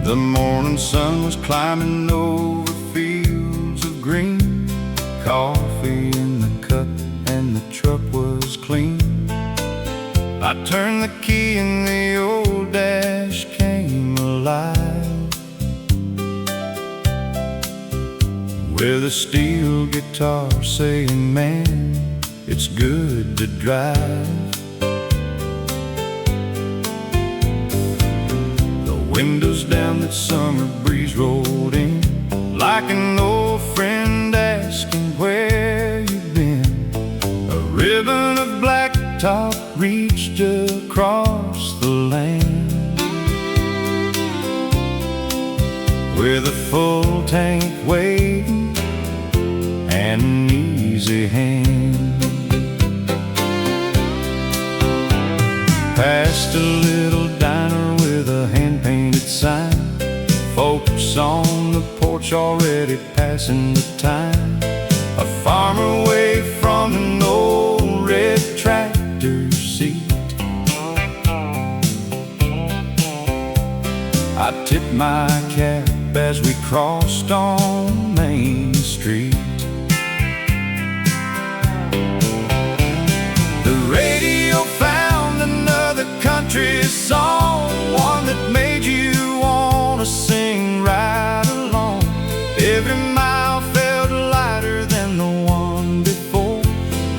The morning sun was climbing over fields of green, coffee in the cup and the truck was clean. I turned the key and the old dash came alive, with a steel guitar saying, man, it's good to drive. Windows down, that summer breeze rolled in, like an old friend asking where you've been. A ribbon of blacktop reached across the land, with a full tank waiting and an easy hand. Past a little diner with a hand-painted sign, folks on the porch already passing the time. A farmer away from an old red tractor seat. I tipped my cap as we crossed on Main Street. The radio found another country song, one that made you wanna sing right along. Every mile felt lighter than the one before,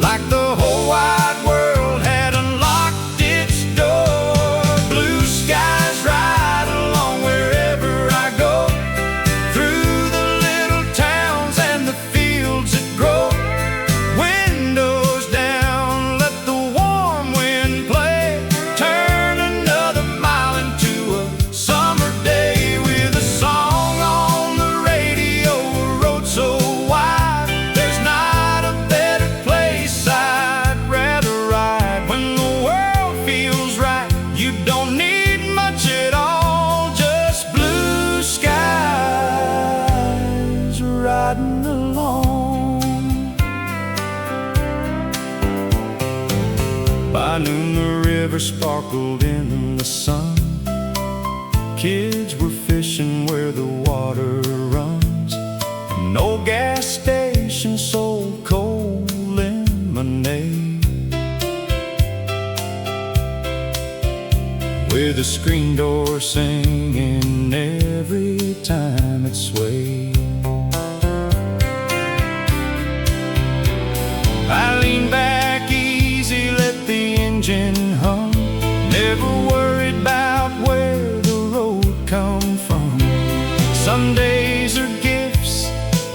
like the whole wide world had unlocked its door. Blue skies right along wherever I go, through the little towns and the fields that grow. Windows down, let the warm wind play, turn another mile into a summer day, with a song on the radio, a road so wide. There's not a better place I'd rather ride. When the world feels right, you don't need much at all, just blue skies riding along. By noon the river sparkled in the sun. Kids were fishing where the water runs. No gas station sold cold lemonade, with a screen door singing every time it swayed. I leaned back easy, let the engine hum, never worried about where the road come from. Some days are gifts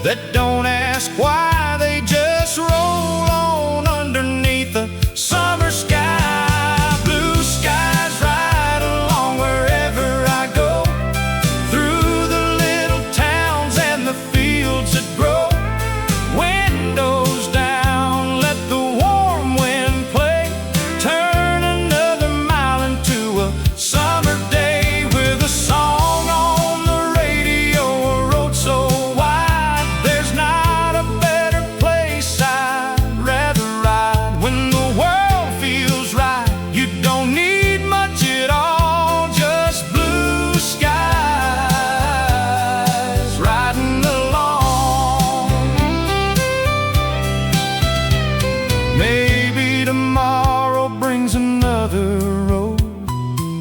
that don't ask why, they just roll on underneath a summer sky. Blue skies right along wherever I go, through the little towns and the fields that grow. Windows down, let the warm wind play, turn another mile into a summer day, with a song on the radio, a road so wide. There's not a better place I'd rather ride. When the world feels right, you don't need much at all, just blue skies riding along. Maybe tomorrow brings another road,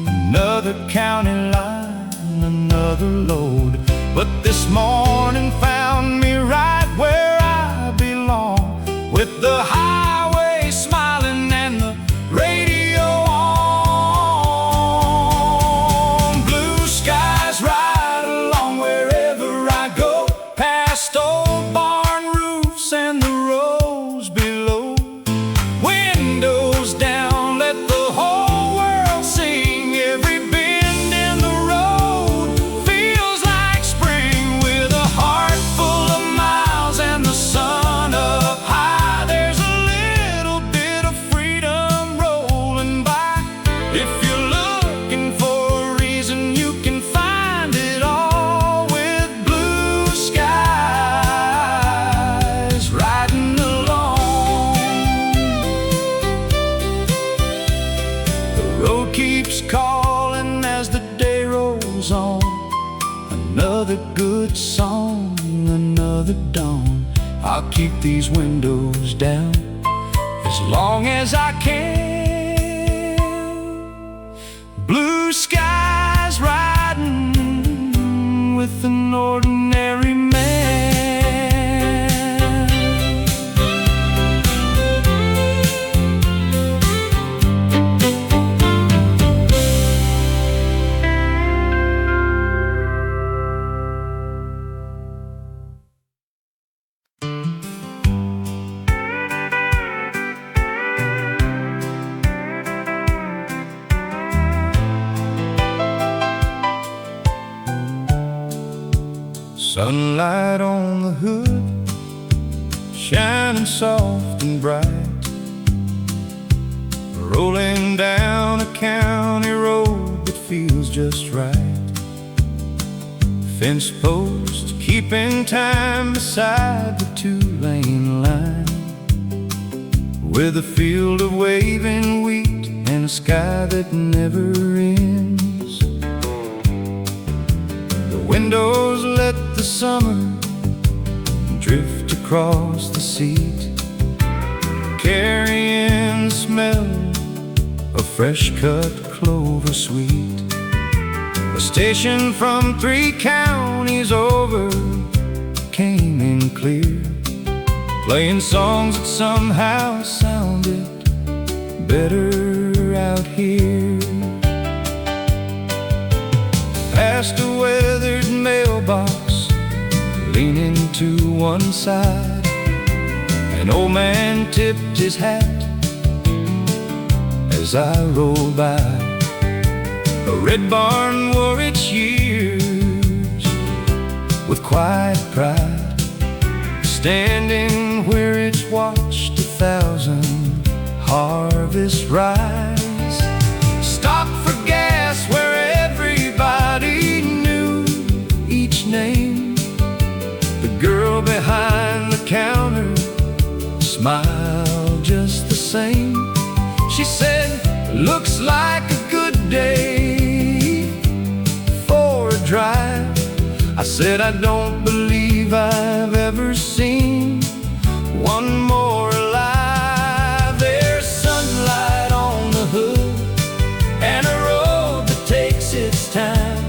another county line, another load, but this morning found me right where I belong, with the highway smiling and the radio on. Blue skies right along wherever I go, past old barn roofs and the rows below. Windows down, let the whole world sing. Every bend in the road feels like spring, with a heart full of miles and the sun up high. There's a little bit of freedom rolling by. If you're looking for a reason, you can find it all, with blue skies riding along. The road keeps calling as the day rolls on. another good song, another dawn. I'll keep these windows down as long as I can. Blue skies riding with an ordinary man. Sunlight on the hood, shining soft and bright, rolling down a county road that feels just right. Fence posts keeping time beside the two-lane line, with a field of waving wheat and a sky that never ends. Windows let the summer drift across the seat, carrying the smell of fresh-cut clover sweet. A station from 3 counties over came in clear, playing songs that somehow sounded better out here. Past a weathered mailbox, leaning to one side, an old man tipped his hat as I rolled by. A red barn wore its years with quiet pride, standing where it's watched 1,000 harvests rise. Stop for gas where everybody knew each name. The girl behind the counter smiled just the same. She said, "Looks like a good day for a drive." I said, "I don't believe I've ever seen one more alive." There's sunlight on the hood and a road that takes its time.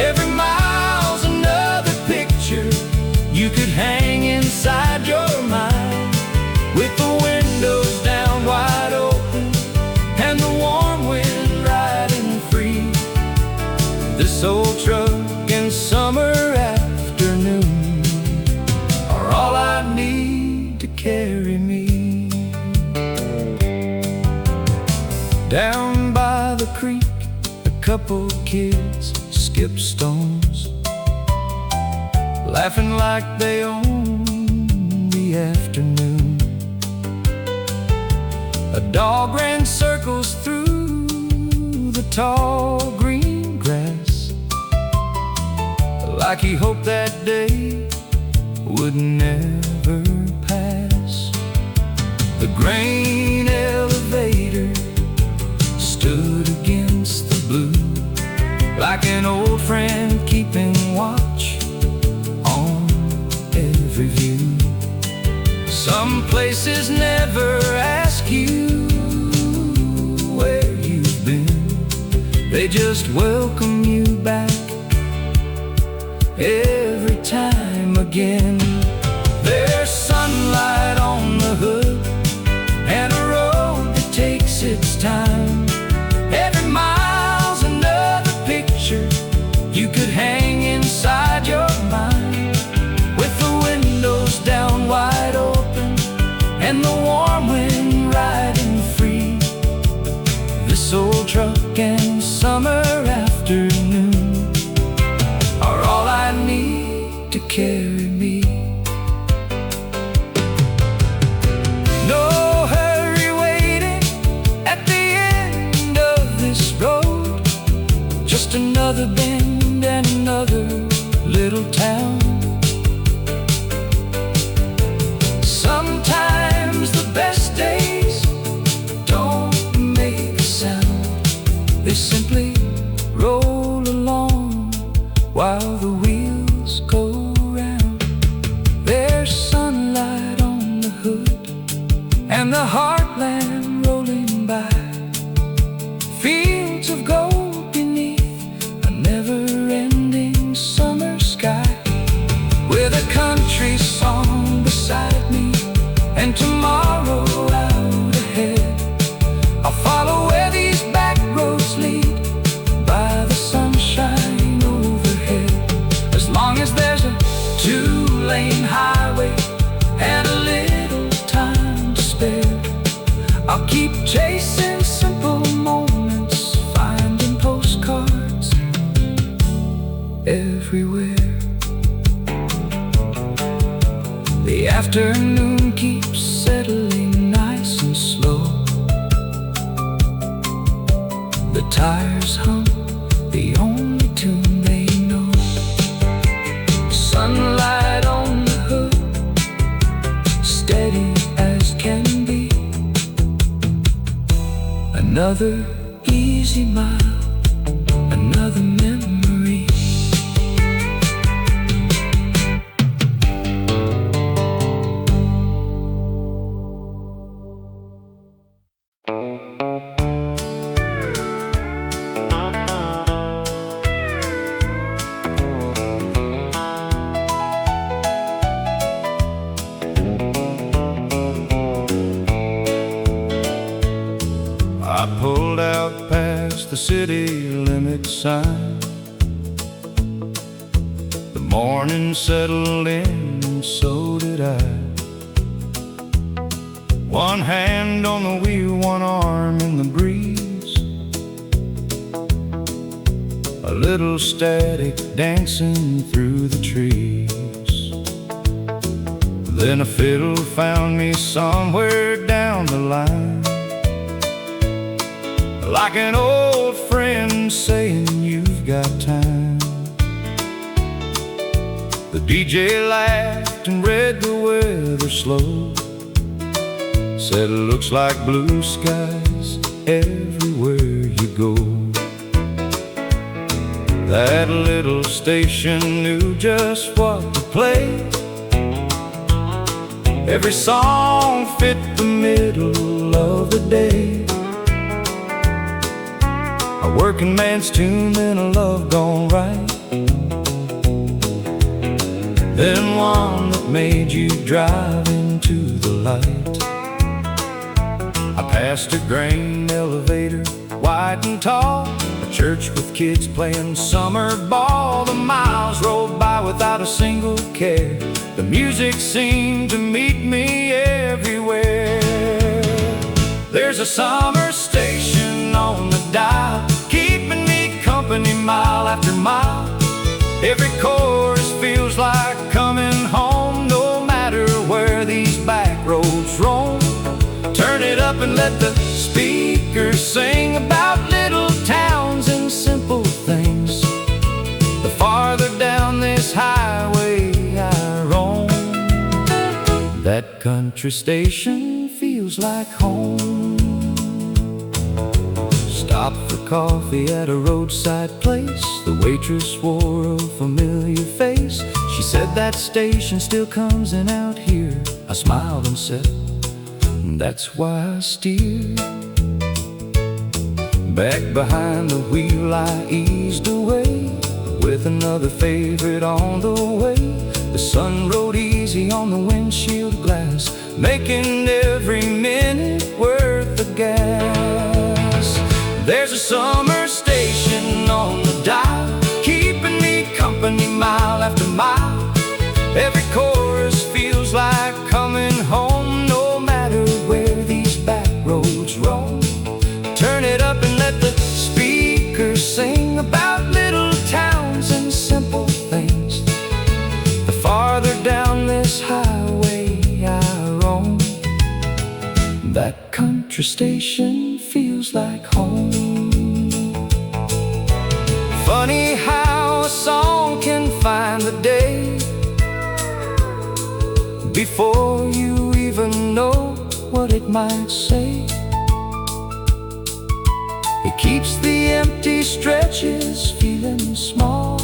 Every mile's another picture you could hang inside your mind, with the windows down wide open and the warm wind riding free. This old truck and summer afternoon are all I need to carry me. Down by the creek, a couple kids skip stones, laughing like they own the afternoon. A dog ran circles through the tall green grass, like he hoped that day would never pass. The grain elevator stood against the blue, like an old friend keeping watch on every view. Some places never ask you where you've been, they just welcome you back every time again. There's sunlight on the hood and a road that takes its time. Every mile's another picture you could hang inside your mind, with the windows down wide open and the warm wind riding free. This old truck and summer afternoon are all I need to carry me. No hurry waiting at the end of this road, just another bend and another little town. Sometimes the best days don't make a sound, they simply roll along while the wheels beside me, and tomorrow out ahead. I'll follow where these back roads lead, by the sunshine overhead. As long as there's a two-lane highway and a little time to spare, I'll keep chasing simple moments, finding postcards everywhere. The afternoon keeps settling nice and slow. The tires hum the only tune they know. Sunlight on the hood, steady as can be. Another easy mile, another memory. I pulled out past the city limit sign. The morning settled in, and so did I. One hand on the wheel, one arm in the breeze, a little static dancing through the trees. Then a fiddle found me somewhere down the line, like an old friend saying you've got time. The DJ laughed and read the weather slow, said it looks like blue skies everywhere you go. That little station knew just what to play. Every song fit the middle of the day. A working man's tune, then a love gone right, then one that made you drive into the light. I passed a grain elevator, wide and tall, a church with kids playing summer ball. The miles rolled by without a single care. The music seemed to meet me everywhere. There's a summer station on the dial, keeping me company mile after mile. Every chorus feels like coming home, no matter where these back roads roam. Turn it up and let the speakers sing about little towns and simple things. The farther down this highway I roam, that country station feels like home. Stopped for coffee at a roadside place. The waitress wore a familiar face. She said that station still comes in out here. I smiled and said, that's why I steer. Back behind the wheel I eased away, with another favorite on the way. The sun rode easy on the windshield glass, making every minute worth the gas. There's a summer station on the dial, keeping me company mile after mile. Every chorus feels like coming home, no matter where these back roads roam. Turn it up and let the speakers sing about little towns and simple things. The farther down this highway I roam, that country station feels like home. Funny how a song can find the day before you even know what it might say. It keeps the empty stretches feeling small,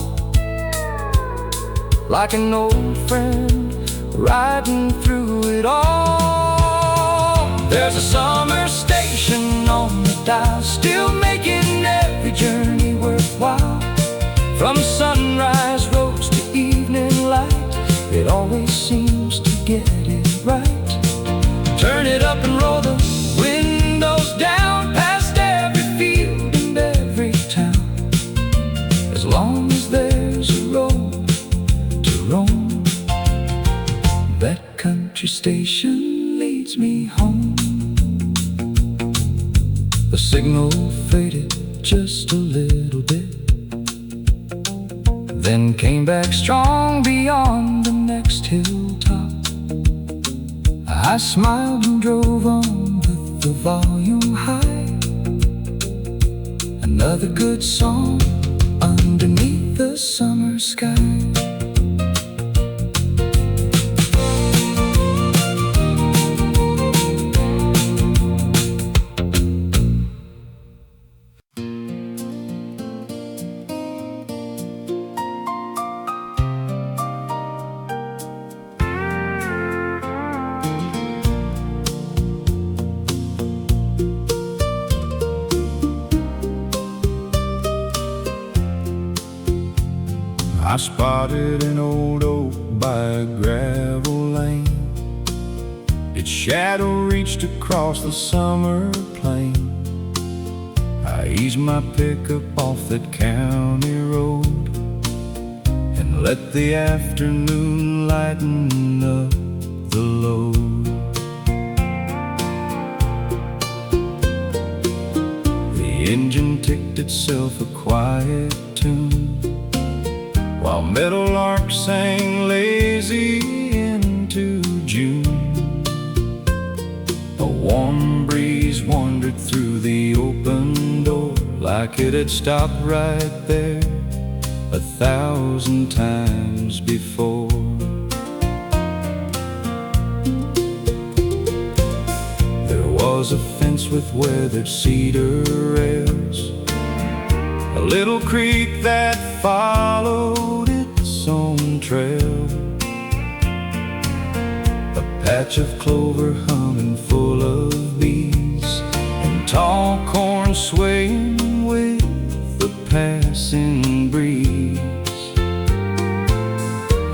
like an old friend riding through it all. There's a summer station on the dial, still making every journey worthwhile. From sunrise roads to evening light, it always seems to get it it up and roll the windows down, past every field and every town. As long as there's a road to roam, that country station leads me home. The signal faded just a little bit, then came back strong beyond the next hilltop. I smiled and drove on with the volume high. Another good song underneath the summer sky. I spotted an old oak by a gravel lane. Its shadow reached across the summer plain. I eased my pickup off that county road and let the afternoon lighten up the load. The engine ticked itself a quiet tune, while meadowlarks sang lazy into June. A warm breeze wandered through the open door, like it had stopped right there 1,000 times before. There was a fence with weathered cedar rails, a little creek that followed its own trail, a patch of clover humming full of bees, and tall corn swaying with the passing breeze.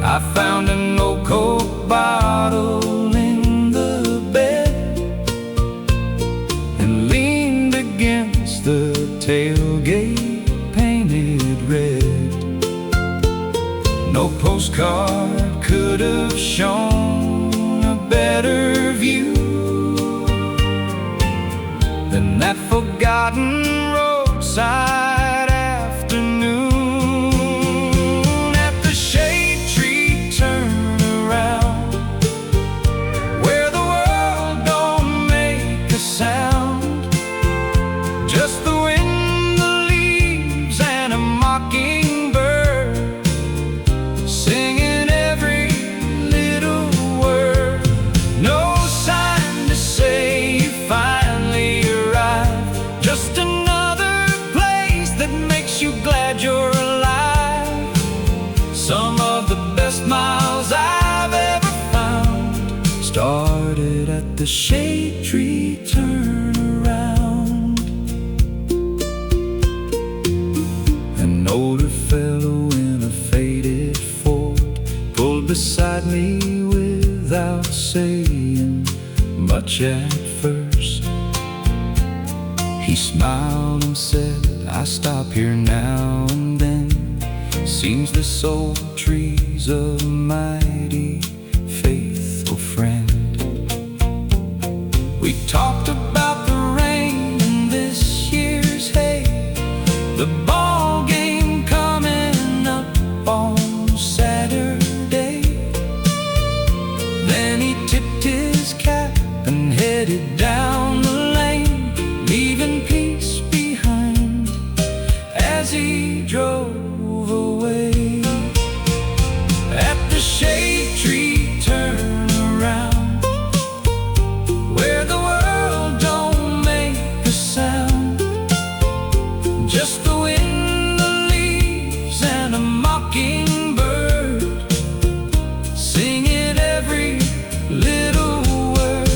I found an old Coke bottle in the bed and leaned against the tailgate painted red. No postcard could have shown a better view than that forgotten roadside afternoon. At the shade tree turnaround, where the world don't make a sound, just the wind, the leaves, and a mockingbird singing every little word. No sign to say you finally arrived, just another place that makes you glad you're alive. Some of the best miles I've ever found started at the shade tree turnaround. An older fellow in a faded Ford pulled beside me without saying much at first. He smiled and said, I stop here now and then. Seems this old tree's a mighty faithful friend. We talked about the rain in this year's hay, the ball game coming up on Saturday. Then he tipped his cap and headed down the lane, leaving peace behind as he drove away. At the shade tree turnaround, where the world don't make a sound, just the wind, the leaves, and a mockingbird singing every little word.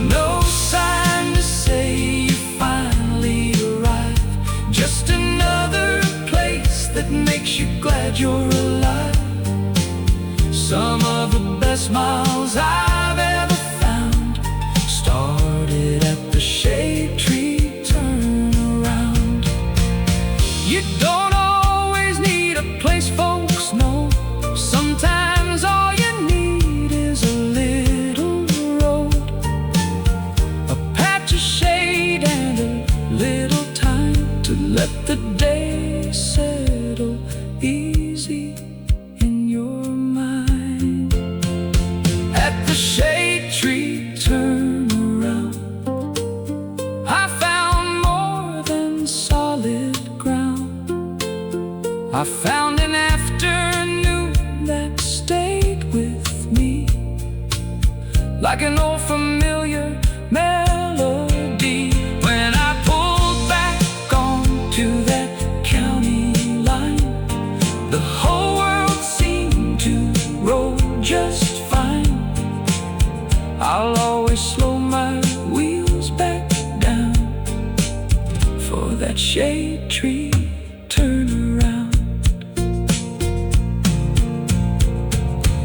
No sign to say you finally arrived, just another place that makes you glad you're alive. Some of the best miles I've ever found to let the day settle easy in your mind. At the shade tree turnaround, I found more than solid ground. I found an afternoon that stayed with me, like an old familiar melody. When I pulled back onto that county line, the whole world seemed to roll just fine. I'll always slow my wheels back down for that shade tree turnaround.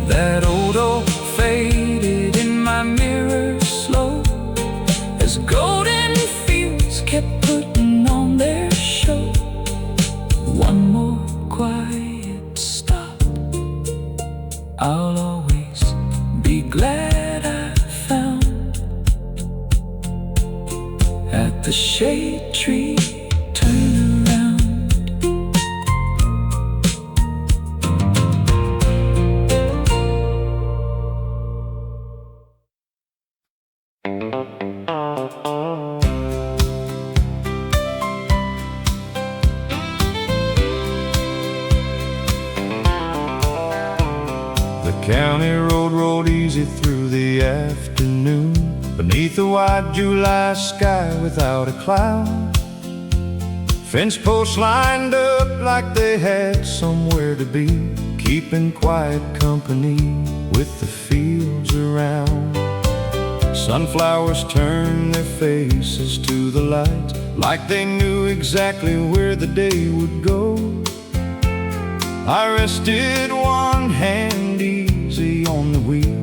That old oak faded in my mirror slow, as golden fields kept putting on their show. One more quiet stop, I'll always be glad I found at the shade tree turnaround. County road rolled easy through the afternoon, beneath the white July sky without a cloud. Fence posts lined up like they had somewhere to be, keeping quiet company with the fields around. Sunflowers turned their faces to the light, like they knew exactly where the day would go. I rested one hand easy on the wheel,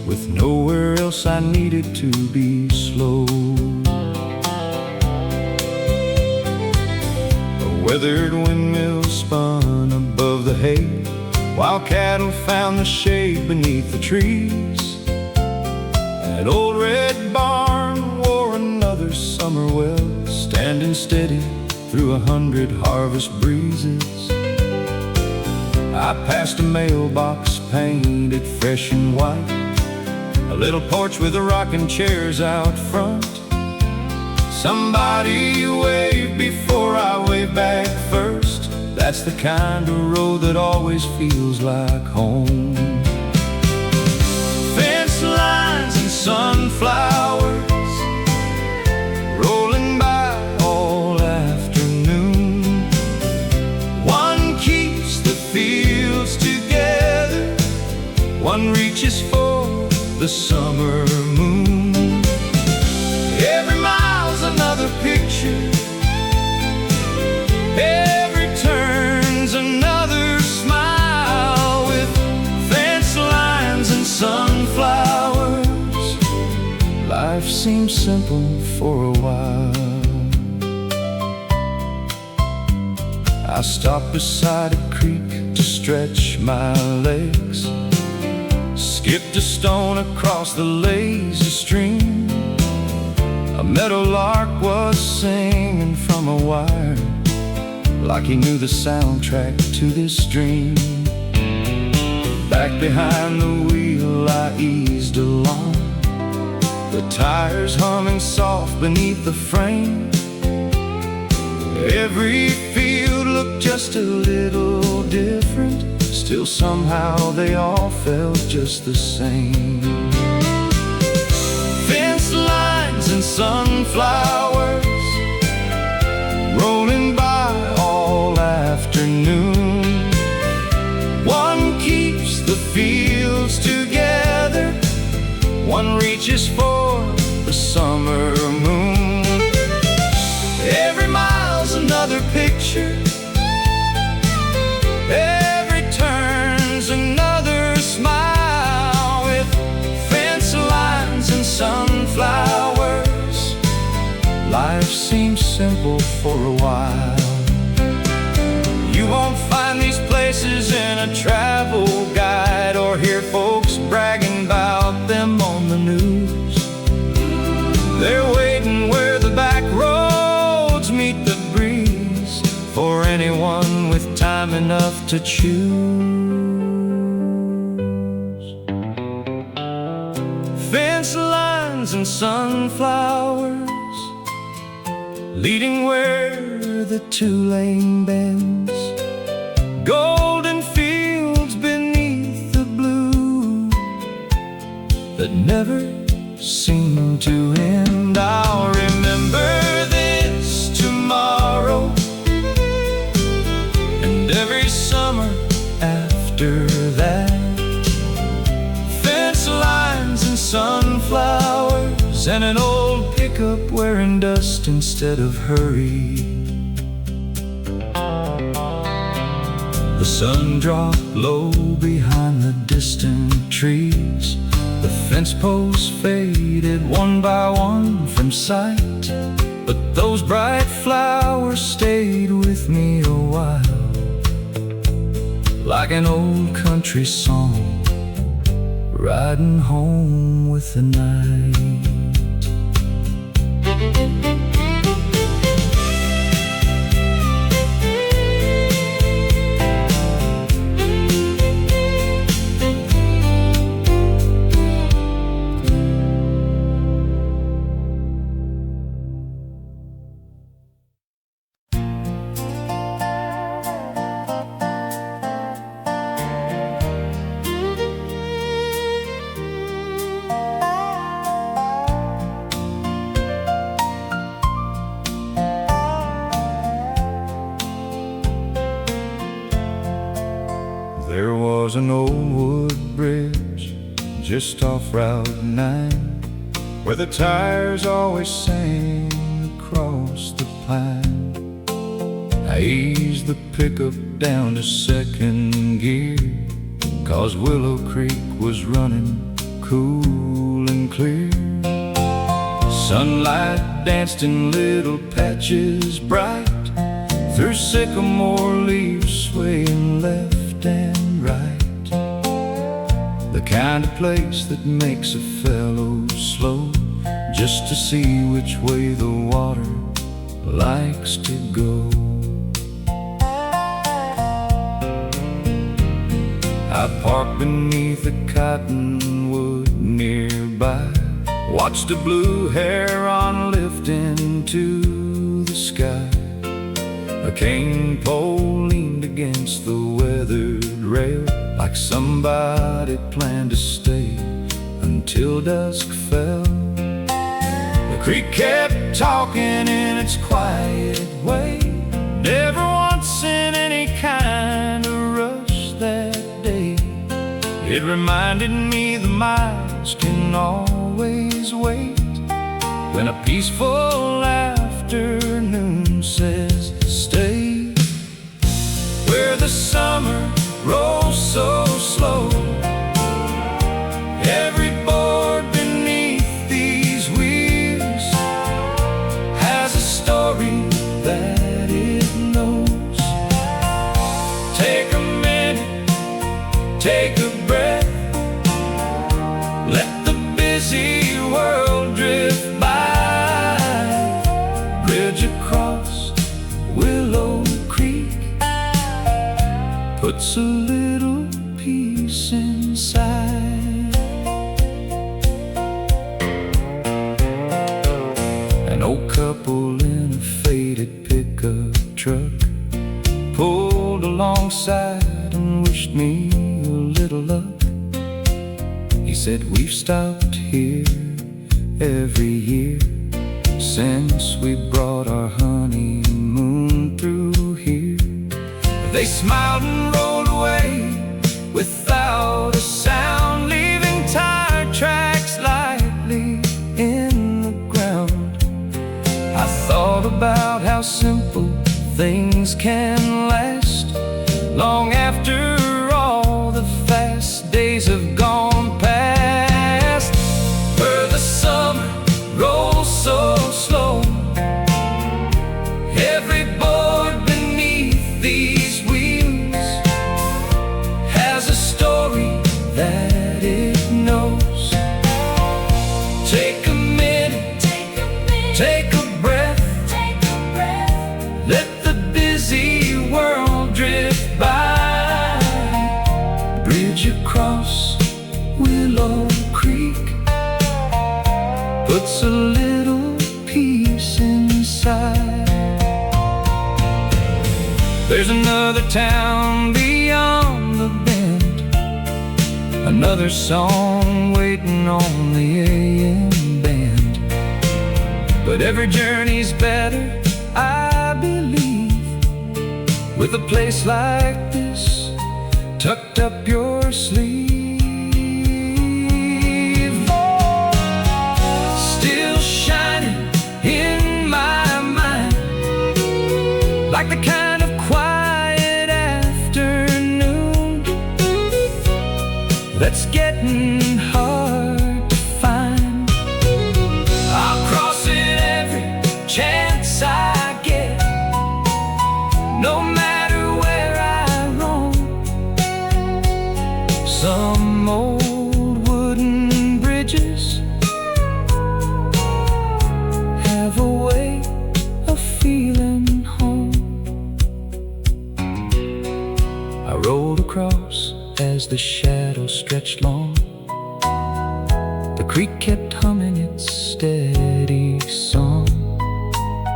with nowhere else I needed to be slow. A weathered windmill spun above the hay, while cattle found the shade beneath the trees. That old red barn wore another summer well, standing steady through 100 harvest breezes. I passed a mailbox painted fresh and white, a little porch with a rocking chairs out front. Somebody waved before I waved back first. That's the kind of road that always feels like home. Fence lines and sunflowers rolling by all afternoon. One keeps the fields together, one reaches for the summer moon. Every mile's another picture, every turn's another smile, with fence lines and sunflowers. Life seems simple for a while. I stopped beside a creek to stretch my legs, skipped a stone across the lazy stream. A meadowlark was singing from a wire, like he knew the soundtrack to this dream. Back behind the wheel I eased along, the tires humming soft beneath the frame. Every field looked just a little different, still somehow they all felt just the same. Fence lines and sunflowers rolling by all afternoon. One keeps the fields together, one reaches for the summer moon. Every mile's another picture, every turn's another smile, with fence lines and sunflowers. Life seems simple for a while. You won't find these places in a travel guide, or hear folks bragging about them on the news. They're waiting where the back roads meet the breeze. anyone with time enough to choose. Fence lines and sunflowers leading where the two-lane bends, golden fields beneath the blue that never seem to end. I'll remember this tomorrow and every summer after that. Fence lines and sunflowers and an old pickup wearing dust instead of hurry. The sun dropped low behind the distant trees. The fence posts faded one by one from sight, but those bright flowers stayed with me a while, like an old country song, riding home with the night. There was an old wood bridge just off Route 9, where the tires always sang across the pine. I eased the pickup down to second gear, 'cause Willow Creek was running cool and clear. Sunlight danced in little patches bright, through sycamore leaves swaying left and right. The kind of place that makes a fellow slow just to see which way the water likes to go. I parked beneath a cottonwood nearby, watched a blue heron lift into the sky. A cane pole leaned against the weathered rail, like somebody planned to stay until dusk fell. The creek kept talking in its quiet way, never once in any kind of rush that day. It reminded me the miles can always wait, when a peaceful afternoon says stay. Where the summer rolls so slow, every board beneath these wheels has a story that it knows. Take a minute, take a breath, let the busy world drift by. Bridge across Willow Creek puts a little peace inside. An old couple in a faded pickup truck pulled alongside and wished me a little luck. He said, "We've stopped here every year since we brought our honeymoon through here." They smiled and rolled away without a sound, leaving tire tracks lightly in the ground. I thought about how simple things can last long after all the fast days have gone past. Where the summer rolls so slow, every board beneath these wheels has a story that it knows. Take a minute, take a breath, let the busy Willow Creek puts a little peace inside. There's another town beyond the bend, another song waiting on the AM band. But every journey's better, I believe, with a place like this tucked up your sleeve. Still shining in my mind, like the kind of quiet afternoon that's getting hard to find. I'll cross it every chance I get, no matter where I roam. Some old wooden bridges have a way of feeling home. I rolled across as the shadows stretched long. The creek kept humming its steady song.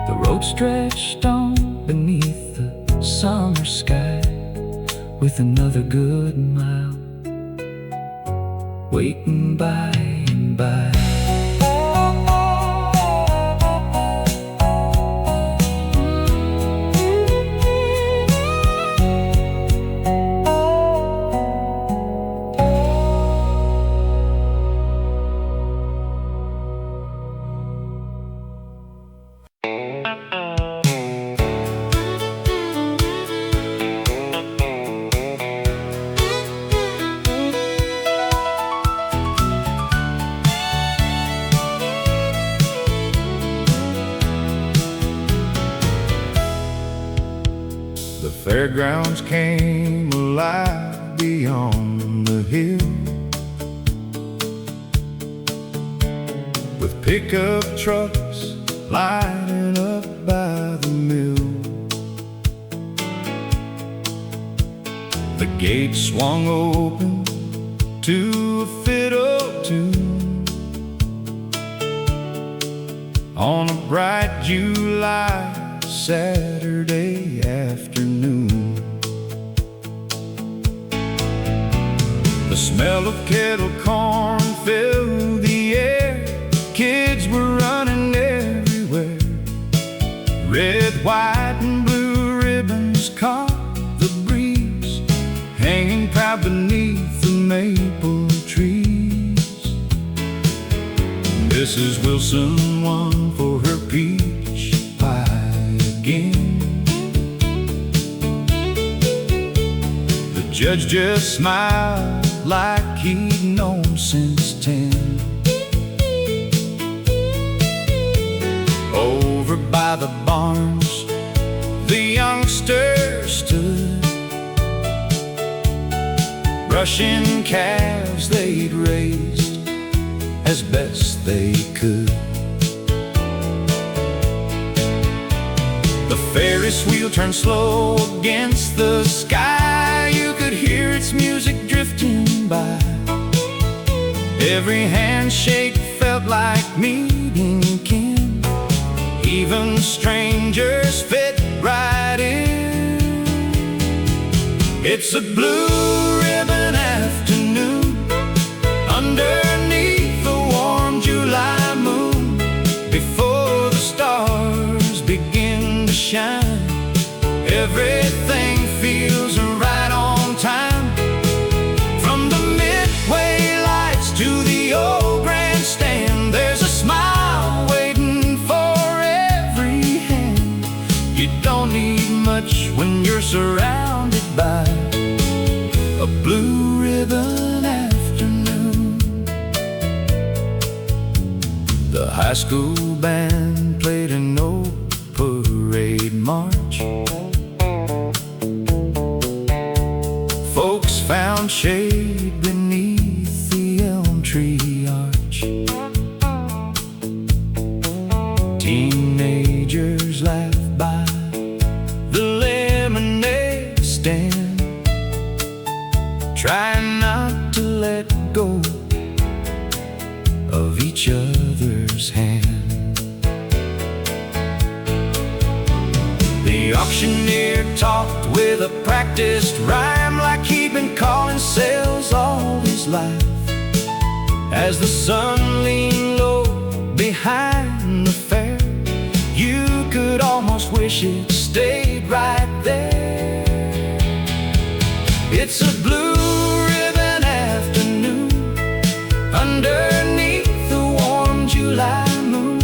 The road stretched on beneath the summer sky, with another good mile waiting by and by. The fairgrounds came alive beyond the hill, with pickup trucks lining up by the mill. The gate swung open to a fiddle tune on a bright July Saturday afternoon. The smell of kettle corn filled the air. Kids were running everywhere. Red, white, and blue ribbons caught the breeze, hanging proud beneath the maple trees. Mrs. Wilson won for her peach pie again. The judge just smiled like he'd known since 10. Over by the barns, the youngsters stood, brushing calves they'd raised as best they could. The Ferris wheel turned slow against the sky. You could hear its music drifting by. Every handshake felt like meeting kin. Even strangers fit right in. It's a blue ribbon afternoon underneath the warm July moon. Before the stars begin to shine, everything feels right on time. From the midway lights to the old grandstand, there's a smile waiting for every hand. You don't need much when you're surrounded by a blue ribbon afternoon. The high school band played an old parade march. Folks found shade beneath the elm tree arch. Teenagers laughed by the lemonade stand, trying not to let go each other's hand. The auctioneer talked with a practiced rhyme, like he'd been calling sales all his life. As the sun leaned low behind the fair, you could almost wish it stayed right there. It's a blue ribbon afternoon underneath the warm July moon,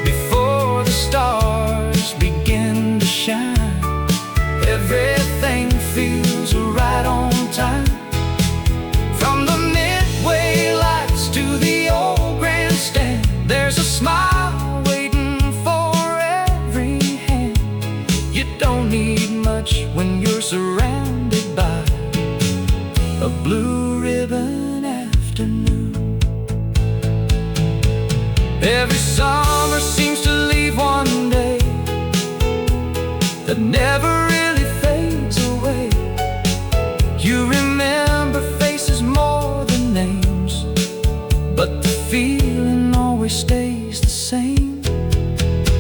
before the stars begin to shine. Everything feels right on time, from the midway lights to the old grandstand. There's a smile waiting for every hand. You don't need much when you're surrounded by a blue ribbon afternoon. Every summer seems to leave one day that never really fades away. You remember faces more than names, but the feeling always stays the same.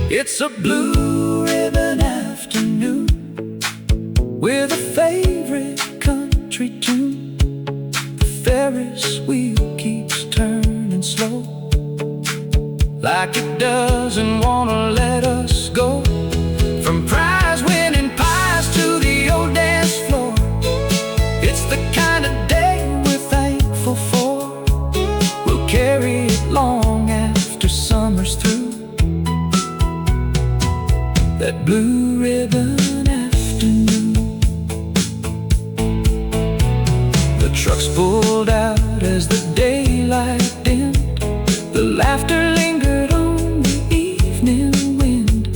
It's a blue ribbon afternoon with a favorite country tune. The Ferris wheel keeps turning slow, like it doesn't want to let us go. From prize-winning pies to the old dance floor, it's the kind of day we're thankful for. We'll carry it long after summer's through. That blue ribbon afternoon. The trucks pulled out as the daylight dimmed. The laughter lingered on the evening wind.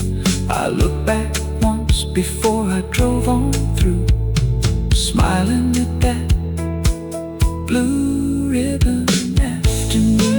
I looked back once before I drove on through, smiling at that blue ribbon afternoon.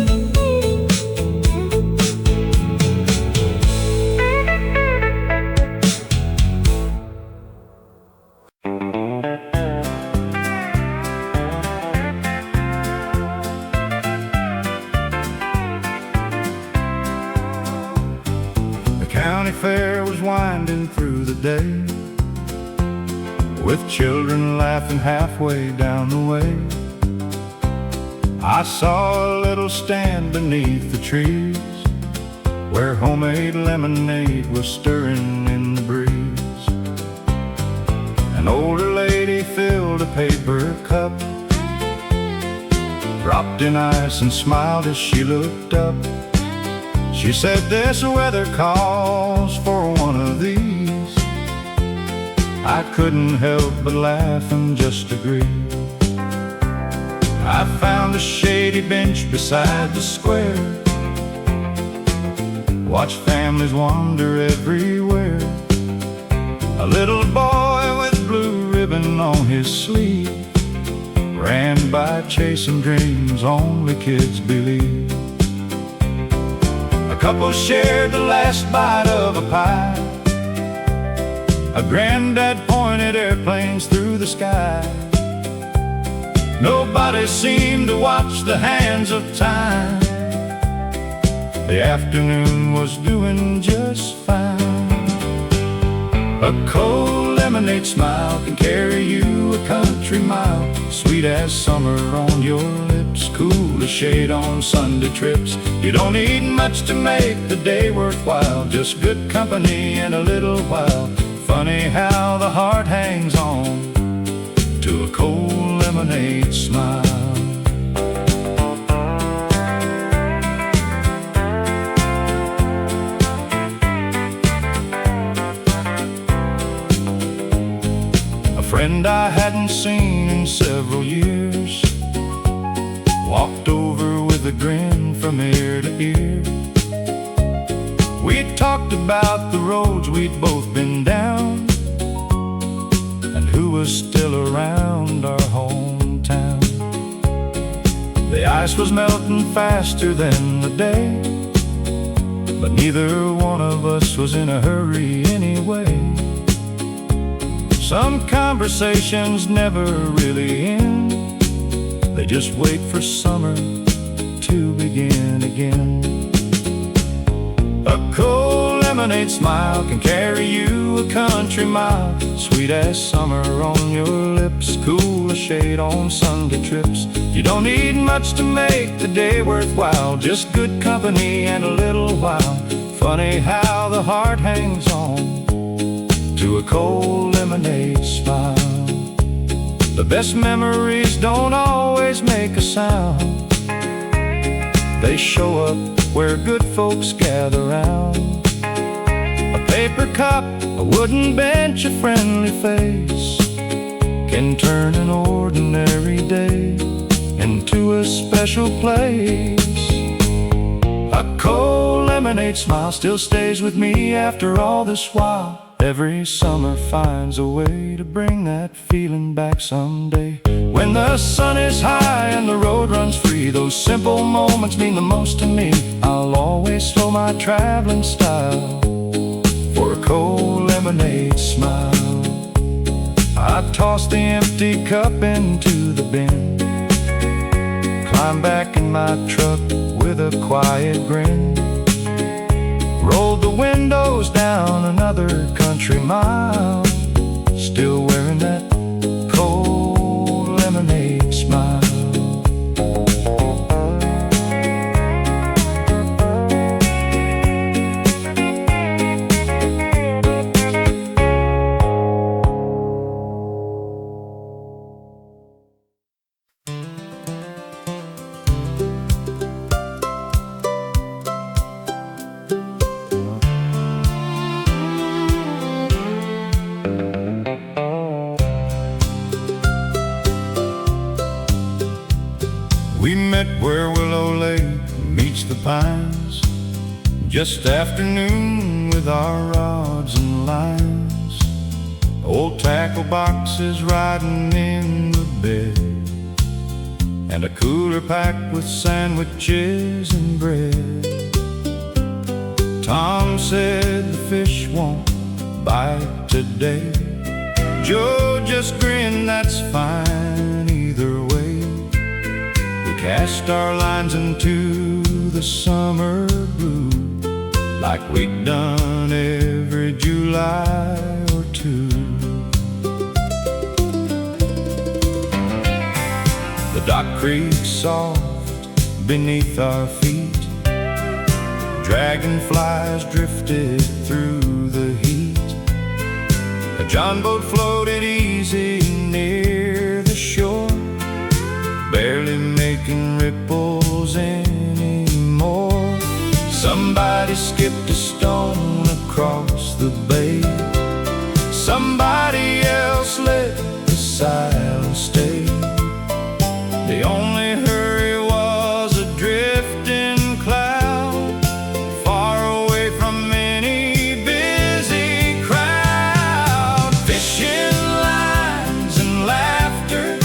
The county fair was winding through the day, with children laughing halfway down the way. I saw a little stand beneath the trees, where homemade lemonade was stirring in the breeze. An older lady filled a paper cup, dropped in ice and smiled as she looked up. She said, "This weather calls for one of these." I couldn't help but laugh and just agree. I found a shady bench beside the square, watched families wander everywhere. A little boy with blue ribbon on his sleeve ran by chasing dreams only kids believe. A couple shared the last bite of a pie. A granddad pointed airplanes through the sky. Nobody seemed to watch the hands of time. The afternoon was doing just fine. A cold lemonade smile can carry you a country mile. Sweet as summer on your lips, cool as shade on Sunday trips. You don't need much to make the day worthwhile, just good company in a little while. Funny how the heart hangs on to a cold lemonade smile. A friend I hadn't seen in several years walked over with a grin from ear to ear. We talked about the roads we'd both been down, and who was still around our hometown. The ice was melting faster than the day, but neither one of us was in a hurry anyway. Some conversations never really end, they just wait for summer to begin. begin again. A cold lemonade smile can carry you a country mile. Sweet as summer on your lips, cool a shade on Sunday trips. You don't need much to make the day worthwhile, just good company and a little while. Funny how the heart hangs on to a cold lemonade smile. The best memories don't always make a sound. They show up where good folks gather round. A paper cup, a wooden bench, a friendly face can turn an ordinary day into a special place. A cold lemonade smile still stays with me after all this while. Every summer finds a way to bring that feeling back someday. When the sun is high and the road runs free, those simple moments mean the most to me. I'll always slow my traveling style for a cold lemonade smile. I toss the empty cup into the bin, climb back in my truck with a quiet grin, rolled the windows down another country mile, still wearing that cold lemonade smile. We met where Willow Lake meets the pines, just afternoon with our rods and lines. Old tackle boxes riding in the bed, and a cooler packed with sandwiches and bread. Tom said the fish won't bite today. Joe just grinned, that's fine either way. Cast our lines into the summer blue, like we'd done every July or two. The dock creaks soft beneath our feet, dragonflies drifted through the heat. A John boat floated easy near the shore, barely making ripples anymore. Somebody skipped a stone across the bay, somebody else let the silence stay. The only hurry was a drifting cloud, far away from any busy crowd. Fishing lines and laughter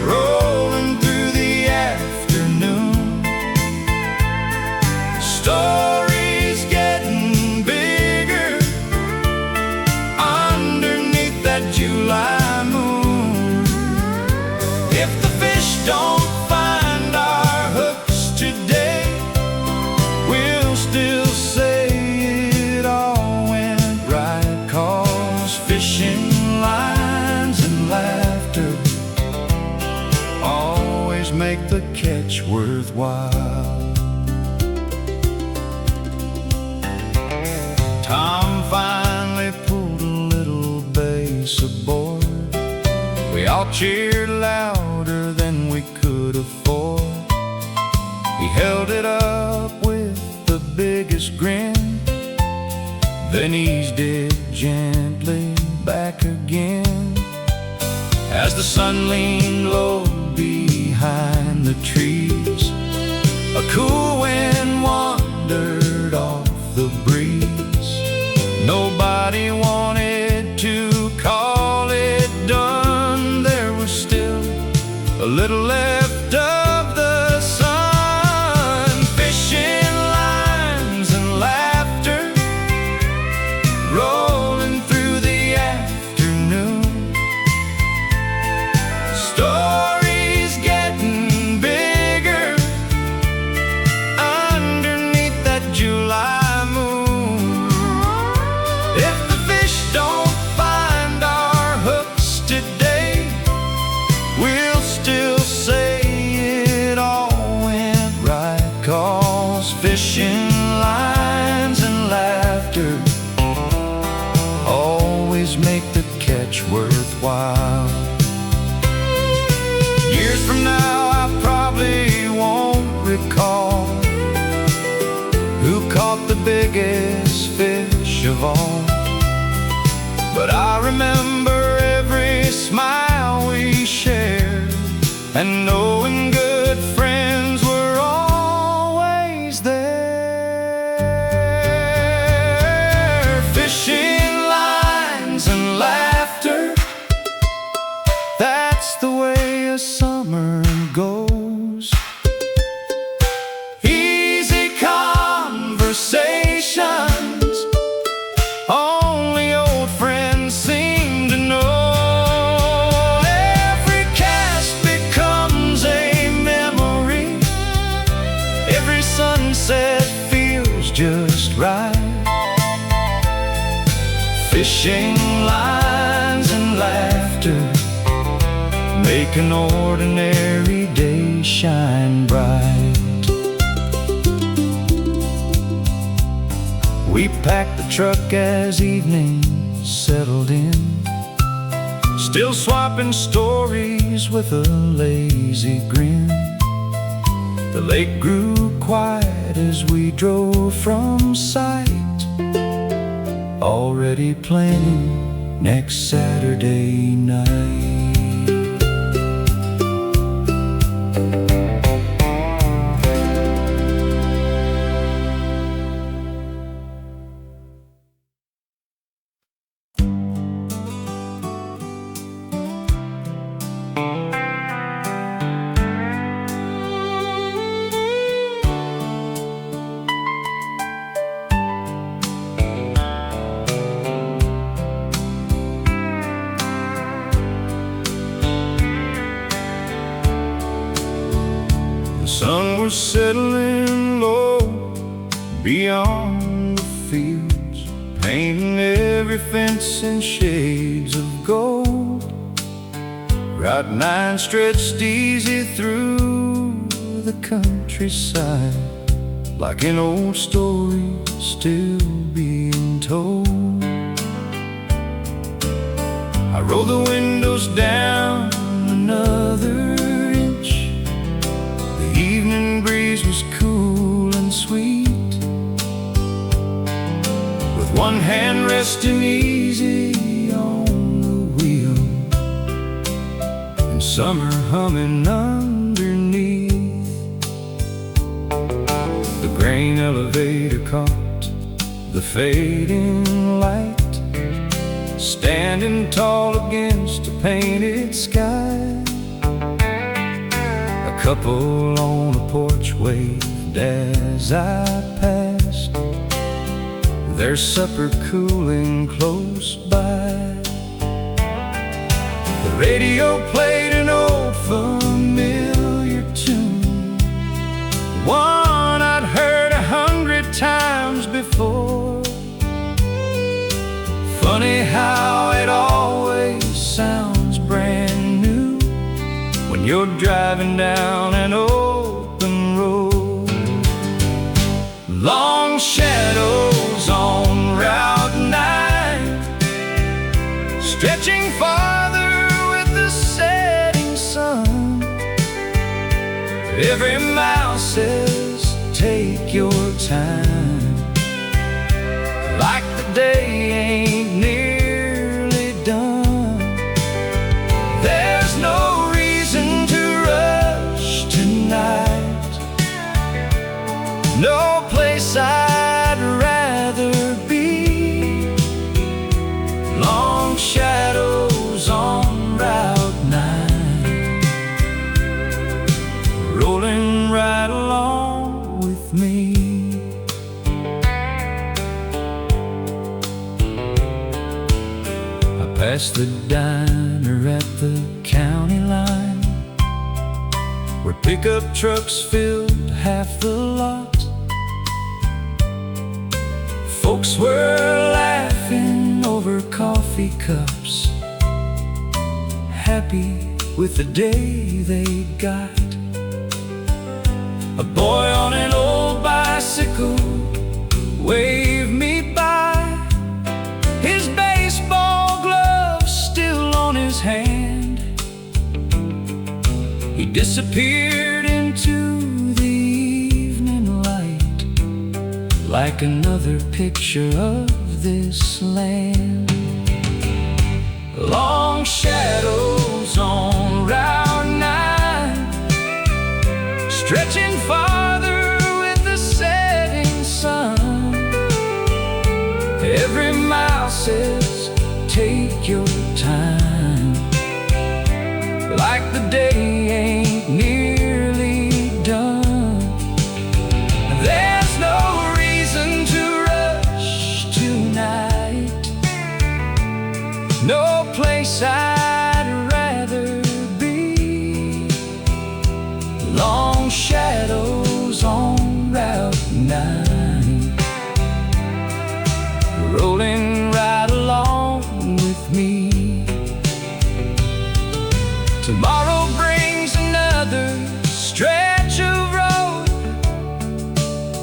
rolling through the afternoon. Stories getting bigger underneath that July moon. If the fish don't find our hooks today, we'll still say it all went right, 'cause fishing lines and laughter always make the catch worthwhile. Tom finally pulled a little bass aboard. We all cheered louder than we could afford. He held it up with the biggest grin, then eased it gently back again. As the sun leaned low behind the trees, a cool wind wandered off the breeze. Nobody wanted to call it done. There was still a little left of the sun. Fishing lines and laughter rolling through the afternoon. Stories getting bigger memories make the catch worthwhile. Years from now I probably won't recall who caught the biggest fish of all, but I remember every smile we shared, and knowing good friends were always there. Fishing lines and laughter, that's the way a summer goes. Easy conversations, only old friends seem to know. Every cast becomes a memory, every sunset feels just right. Fishing lines and laughter make an ordinary day shine bright. We packed the truck as evening settled in, still swapping stories with a lazy grin. The lake grew quiet as we drove from sight, already planning next Saturday night. The sun was settling low beyond the fields, painting every fence in shades of gold. Route 9 stretched easy through the countryside, like an old story still being told. I rolled the windows down another inch. The evening breeze was cool and sweet, with one hand resting easy on the wheel and summer humming underneath. The grain elevator caught the fading light, standing tall against a painted sky. A couple on a porch waved as I passed, their supper cooling close by. The radio played an old familiar tune, one I'd heard 100 times before. Funny how it always sounds brand new when you're driving down an open road. Long shadows on Route 9, stretching farther with the setting sun. Every mile says take your time, like the day ain't nearly done. There's no reason to rush tonight, no place I'd rather be. Long shadows on Route 9, rolling right along with me. Past the diner at the county line, where pickup trucks filled half the lot. Folks were laughing over coffee cups, happy with the day they got. A boy on an old bicycle waved me by, his baseball disappeared into the evening light, like another picture of this land. Long shadows on Route 9, stretching farther with the setting sun. Every mile says, take your time, like the day ain't nearly done. There's no reason to rush tonight, no place I'd rather be. Long shadows on Route 9, rolling right along with me. Tomorrow brings another stretch of road,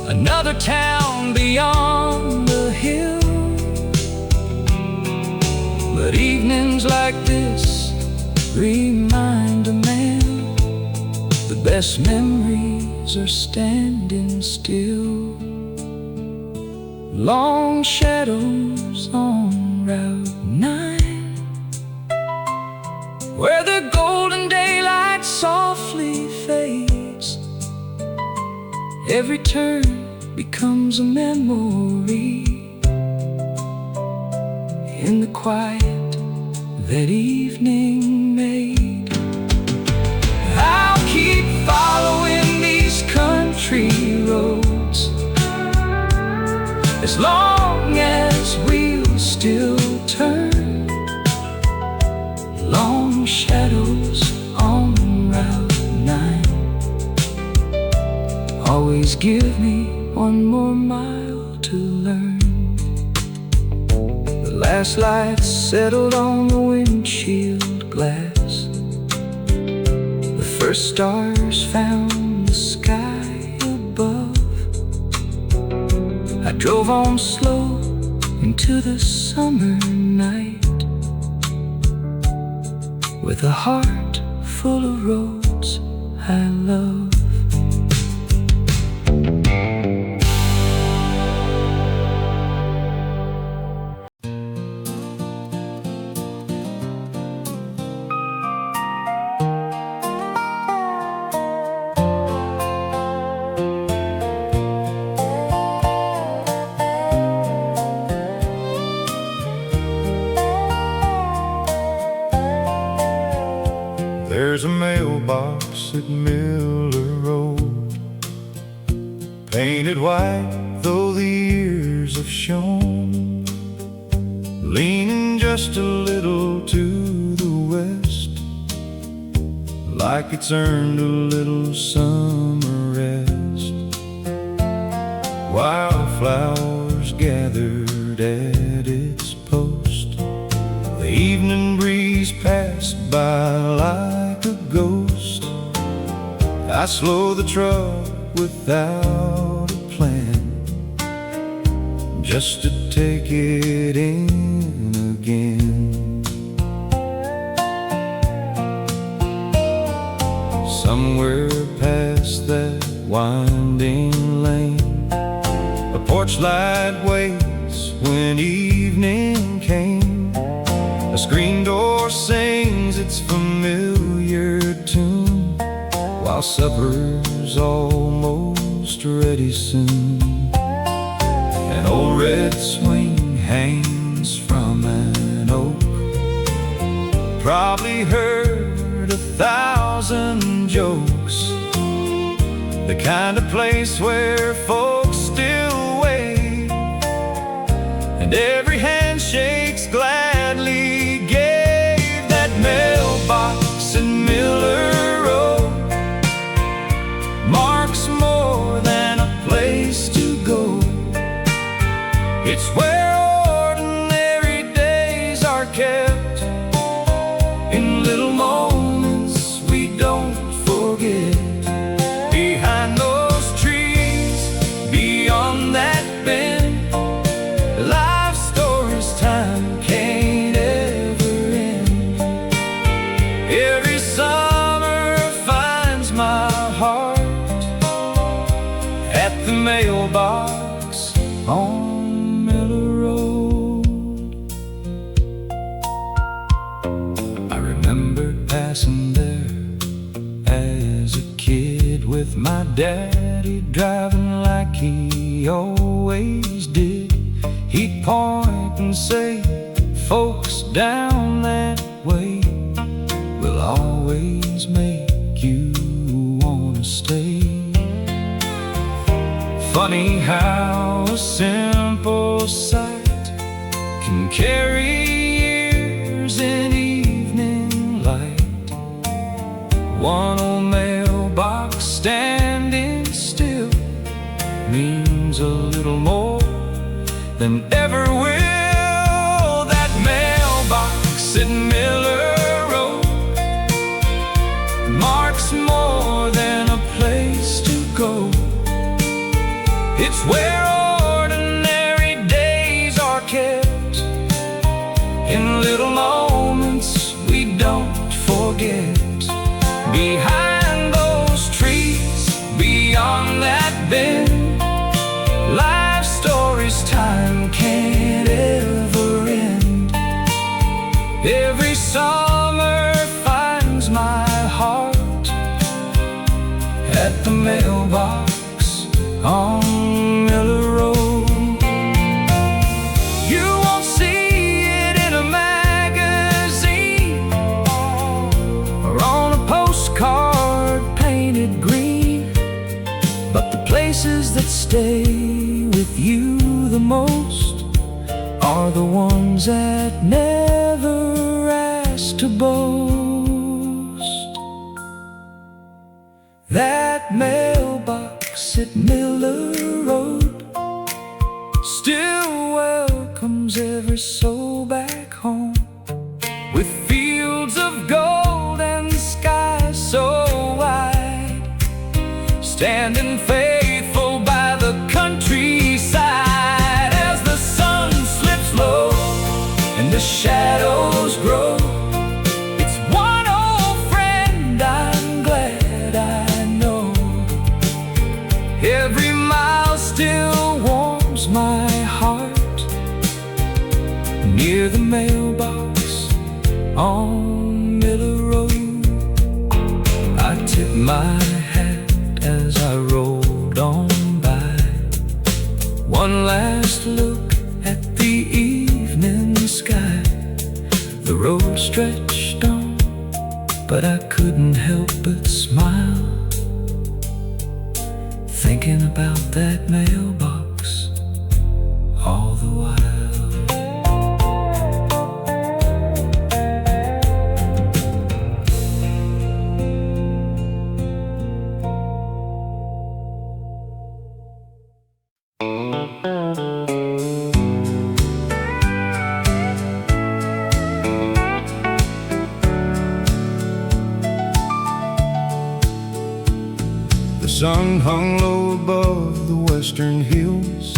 another town beyond the hill. But evenings like this remind a man the best memories are standing still. Long shadows on Route 9, where the golden daylight softly fades. Every turn becomes a memory in the quiet that evening made. I'll keep following these country roads as long as we'll still turn. Long shadows on Route 9 always give me one more mile to learn. The last lights settled on the windshield glass, the first stars found the sky above. I drove on slow into the summer night, with a heart full of roads I love. There's a mailbox at Miller Road, painted white though the years have shown, leaning just a little to the west, like it's earned a little summer rest. Wildflowers gathered at its post, the evening breeze passed by like a ghost. I slow the truck without a plan, just to take it in again. Somewhere past that winding lane, a porch light waits when evening came. A screen door sings its familiar tune, while supper's almost ready soon. An old red swing hangs from an oak, probably heard 1,000 jokes, the kind of place where folks still wait, and every handshake's gladly gave. That mailbox in Miller Road marks more than a place to go. It's where ordinary days are kept, in little moments we don't forget. Behind those trees, beyond that bend, life stories time can't ever end. Every summer finds passing there as a kid, with my daddy driving like he always did. He'd point and say, folks down that way will always make you wanna stay. Funny how a simple sight can carry years in evening light. One old mailbox standing still means a little more than ever will. That mailbox at Miller Road marks more than a place to go. It's where ordinary days are kept, in little moments we don't forget. Behind those trees, beyond that bend, life stories time can't ever end. Every summer finds my heart at the mailbox on Miller Road. You won't see it in a magazine or on a postcard painted green, but the places that stay with you the most are the ones that never ask to boast. That mailbox at Miller Road still welcomes every soul back home, with fields of gold and skies so wide, standing faithful by the countryside. As the sun slips low and the shadows grow, it's one old friend I'm glad I know. Every mile still warms my heart near the mailbox on Miller Road. I tip my hat as I rolled on by, one last look at the evening sky. The road stretched on, but I couldn't help but smile, thinking about that mailbox all the while. The sun hung low above the western hills,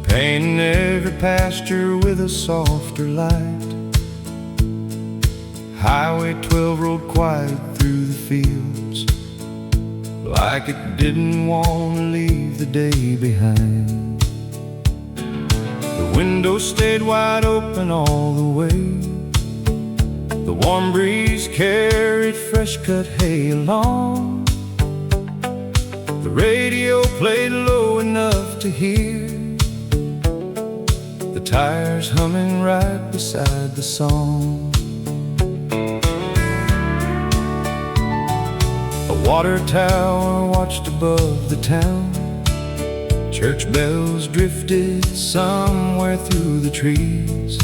painting every pasture with a softer light. Highway 12 rolled quiet through the fields, like it didn't want to leave the day behind. The window stayed wide open all the way. The warm breeze carried fresh cut hay along. The radio played low enough to hear the tires humming right beside the song. A water tower watched above the town. Church bells drifted somewhere through the trees.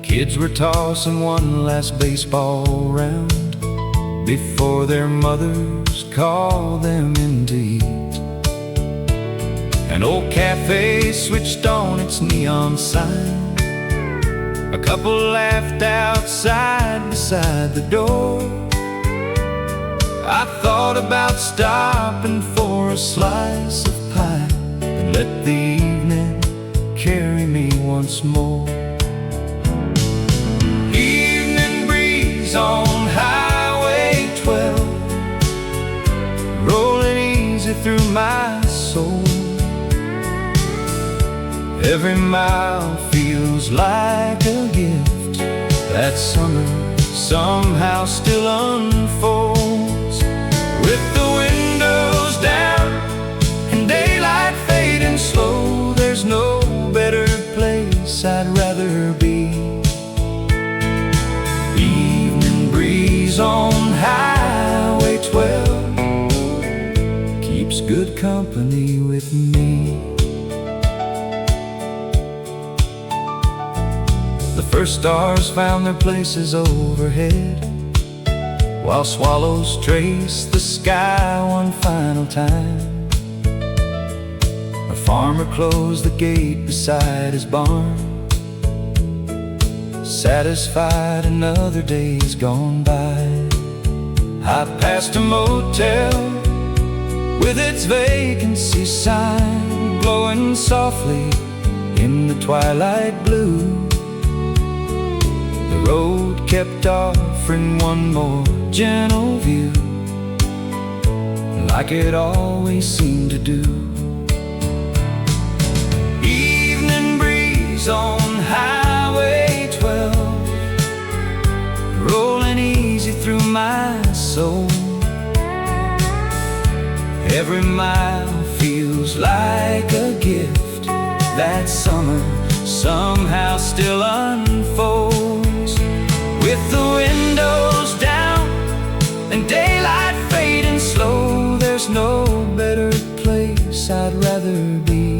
Kids were tossing one last baseball round before their mothers called them in to eat. An old cafe switched on its neon sign. A couple laughed outside beside the door. I thought about stopping for a slice of pie and let the evening carry me once more. Evening breeze on Highway 12, rolling easy through my soul. Every mile feels like a gift that summer somehow still unfolds. With the windows down and daylight fading slow, there's no better place I'd rather be. Evening breeze on Highway 12 keeps good company with me. The first stars found their places overhead, while swallows trace the sky one final time. A farmer closed the gate beside his barn, satisfied another day's gone by. I passed a motel with its vacancy sign glowing softly in the twilight blue. The road kept offering one more gentle view, like it always seemed to do. Evening breeze on Highway 12, rolling easy through my soul. Every mile feels like a gift that summer somehow still unfolds. With the windows down and daylight fading slow, there's no better place I'd rather be.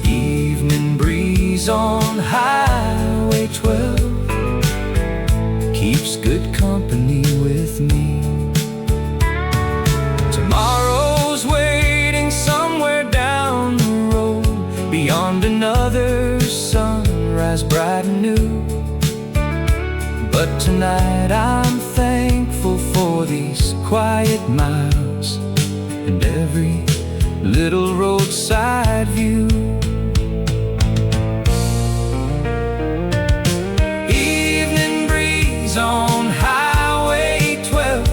Evening breeze on Highway 12 keeps good company with me. Tomorrow's waiting somewhere down the road, beyond another sunrise bright and new. But tonight I'm thankful for these quiet miles and every little roadside view. Evening breeze on Highway 12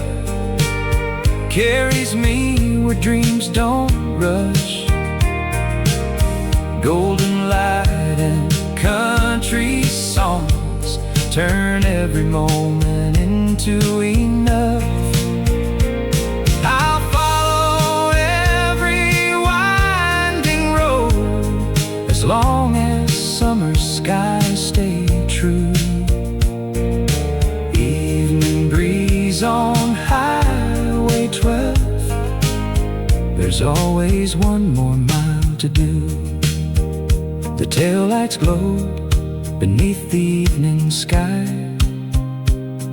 carries me where dreams don't rush. Golden light and country songs turn every moment into enough. I'll follow every winding road as long as summer skies stay true. Evening breeze on Highway 12, there's always one more mile to do. The taillights glow beneath the evening sky.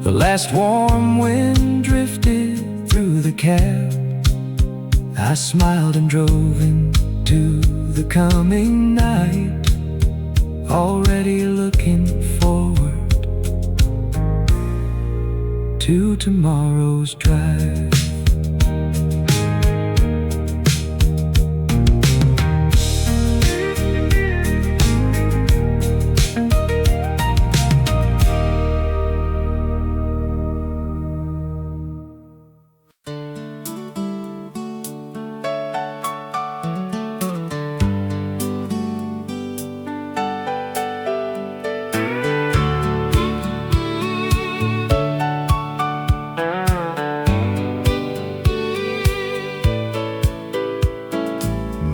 The last warm wind drifted through the cab. I smiled and drove into the coming night, already looking forward to tomorrow's drive.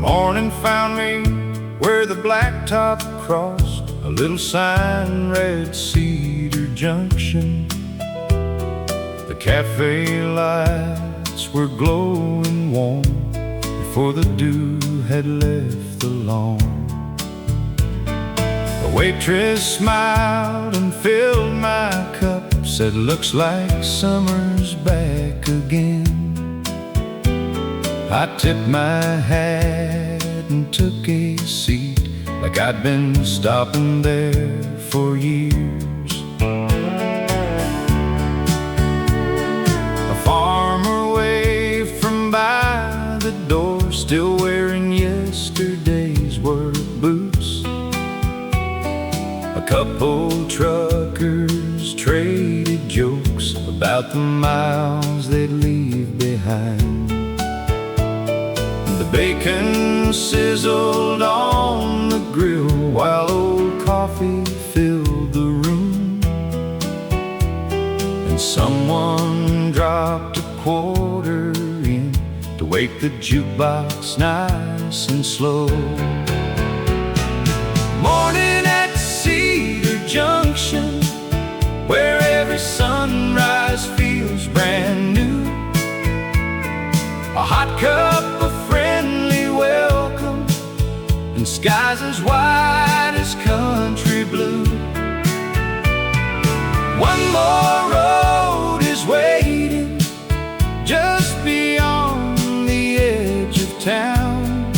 Morning found me where the blacktop crossed. A little sign read Cedar Junction. The cafe lights were glowing warm before the dew had left the lawn. The waitress smiled and filled my cup, said, "Looks like summer's back again." I tipped my hat and took a seat, like I'd been stopping there for years. A farmer waved from by the door, still wearing yesterday's work boots. A couple truckers traded jokes about the miles they'd leave behind. The bacon sizzled on the grill while old coffee filled the room. someone dropped a quarter in to wake the jukebox nice and slow. Morning at Cedar Junction, where every sunrise feels brand new. A hot cup of friendly welcome and skies as wide as country blue. One more road is waiting just beyond the edge of town.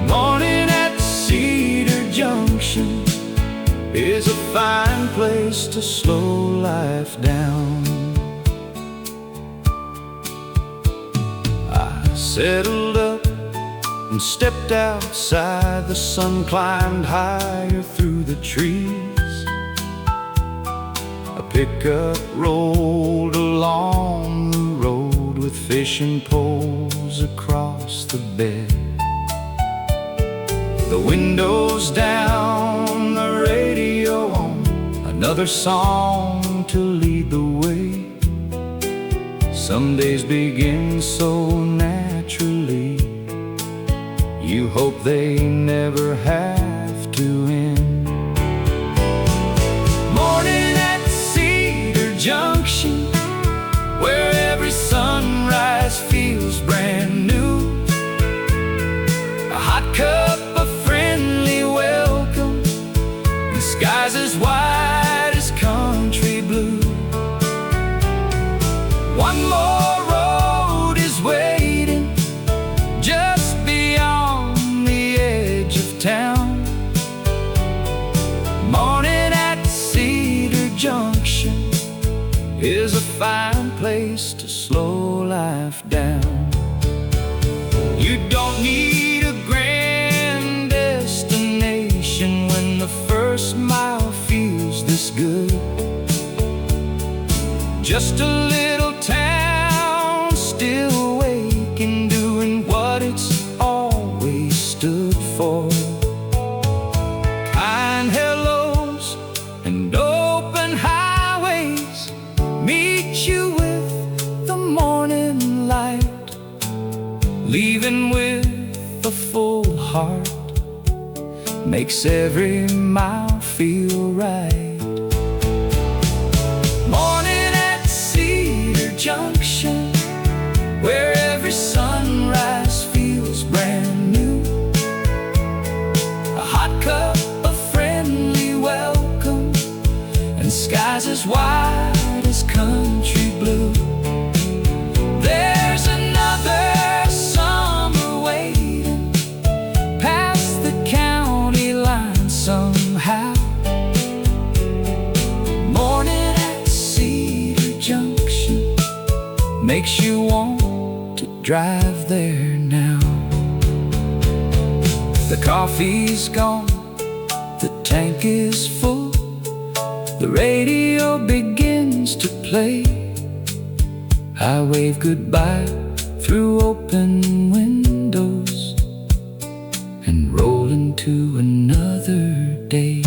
Morning at Cedar Junction is a fine place to slow life down. I settled up and stepped outside. The sun climbed higher through the trees. A pickup rolled along the road with fishing poles across the bed. The windows down, the radio on, another song to lead the way. Some days begin so naturally, you hope they never have to end. Morning at Cedar Junction, where every sunrise feels brand new. A hot cup of friendly welcome and skies as wide as country blue. One more road is waiting just beyond the edge of town. Morning at Cedar Junction is a fine place to slow life down. You don't need a grand destination when the first mile feels this good. Just a little town still awake and doing what it's always stood for. Kind hellos and open highways meet you with the morning light, leaving with a full heart makes every mile feel right. Morning at Cedar Junction, where every sunrise feels brand new. A hot cup of friendly welcome and skies as wide as country blue. There's another summer waiting past the county line somehow. Morning at Cedar Junction makes you want to drive there now. The coffee's gone, the tank is full, the radio begins to play. I wave goodbye through open windows and roll into another day.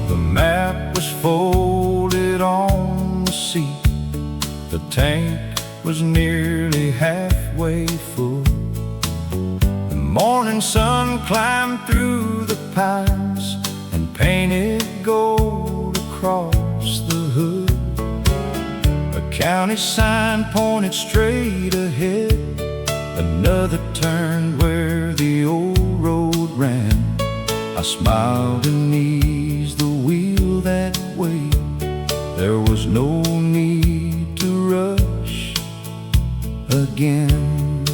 The map was folded on the seat. The tank was nearly halfway full. The morning sun climbed through the pines and painted gold across the hood. A county sign pointed straight ahead, another turned where the old road ran. I smiled and eased the wheel that way. There was no need to rush again.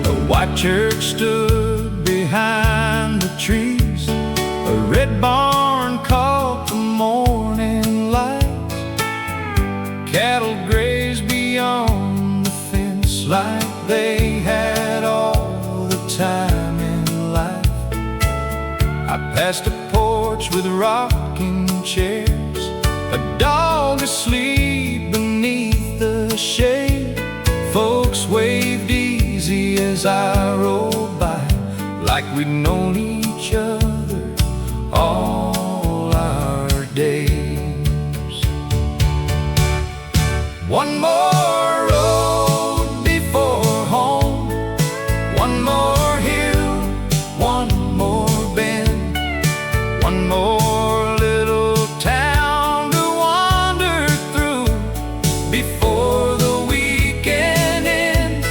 A white church stood behind the trees. A red barn caught the morning light. Cattle grazed beyond the fence like they had past a porch with rocking chairs, a dog asleep beneath the shade. Folks waved easy as I rolled by, like we'd known each other all our days. One more road before home, one more hill, one more bend, one more little town to wander through before the weekend ends.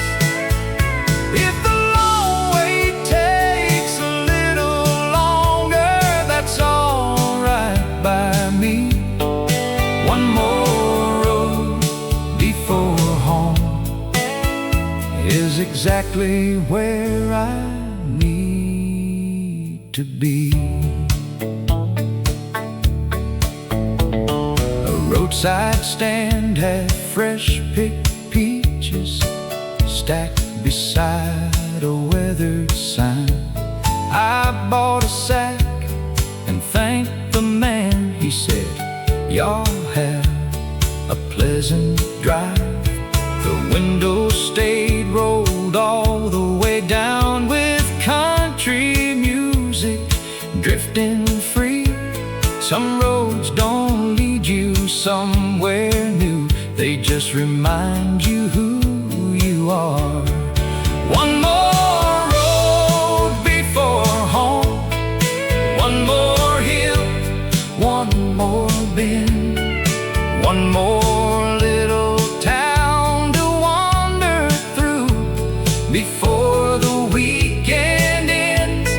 If the long wait takes a little longer, that's all right by me. One more road before home is exactly where I need to be. A roadside stand had fresh picked peaches stacked beside a weathered sign. I bought a sack and thanked the man. He said, "Y'all have a pleasant drive." The window stayed rolled all the way down with country music drifting free. Some roads don't lead you somewhere new, they just remind you who you are. One more road before home, one more hill, one more bend, one more little town to wander through before the weekend ends.